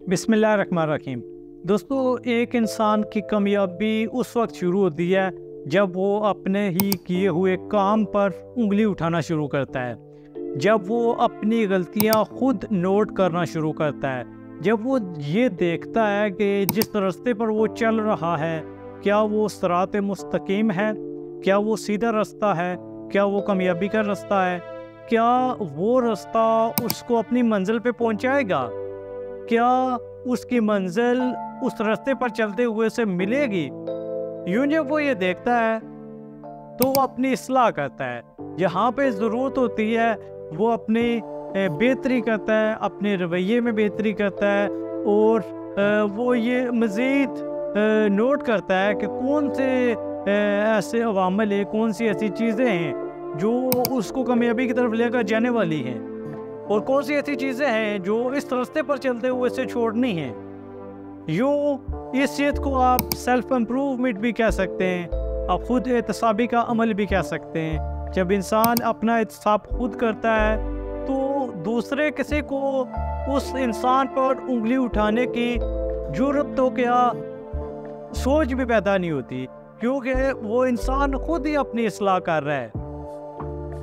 बिस्मिल्लाहिर्रहमानिर्रहीम। दोस्तों, एक इंसान की कामयाबी उस वक्त शुरू होती है जब वो अपने ही किए हुए काम पर उंगली उठाना शुरू करता है, जब वो अपनी गलतियां खुद नोट करना शुरू करता है, जब वो ये देखता है कि जिस रास्ते पर वो चल रहा है क्या वो सिरात मुस्तकीम है, क्या वो सीधा रास्ता है, क्या वो कामयाबी का रास्ता है, क्या वो रास्ता उसको अपनी मंजिल पे पहुंचाएगा, क्या उसकी मंजिल उस रास्ते पर चलते हुए से मिलेगी। यूं जब वो ये देखता है तो वो अपनी इस्लाह करता है, जहाँ पे ज़रूरत होती है वो अपनी बेहतरी करता है, अपने रवैये में बेहतरी करता है और वो ये मज़ीद नोट करता है कि कौन से ऐसे अवामिल है, कौन सी ऐसी चीज़ें हैं जो उसको कामयाबी की तरफ लेकर जाने वाली हैं और कौन सी ऐसी चीज़ें हैं जो इस रास्ते पर चलते हुए से छोड़नी हैं। यूँ इस चीज़ को आप सेल्फ इम्प्रूवमेंट भी कह सकते हैं, आप खुद एहतसाबी का अमल भी कह सकते हैं। जब इंसान अपना एहतसाब खुद करता है तो दूसरे किसी को उस इंसान पर उंगली उठाने की जुर्रत तो क्या सोच भी पैदा नहीं होती, क्योंकि वो इंसान खुद ही अपनी इस्लाह कर रहा है,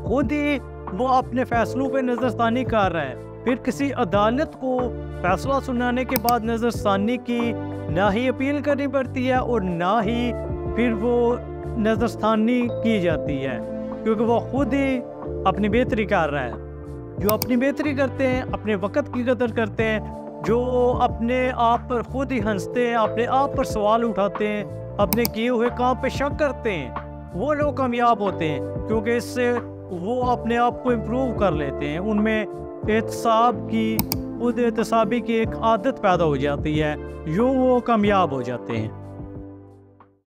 खुद ही वो अपने फैसलों पे नज़रसानी कर रहा है। फिर किसी अदालत को फैसला सुनाने के बाद नज़रसानी की ना ही अपील करनी पड़ती है और ना ही फिर वो नज़रसानी की जाती है, क्योंकि वो खुद ही अपनी बेहतरी कर रहा है। जो अपनी बेहतरी करते हैं, अपने वक़्त की कदर करते हैं, जो अपने आप पर खुद ही हंसते हैं, अपने आप पर सवाल उठाते हैं, अपने किए हुए काम पे शक करते हैं, वो लोग कामयाब होते हैं, क्योंकि इससे वो अपने आप को इम्प्रूव कर लेते हैं। उनमें एहतसाब की, खुद एहतसाबी की एक आदत पैदा हो जाती है, यूँ वो कामयाब हो जाते हैं।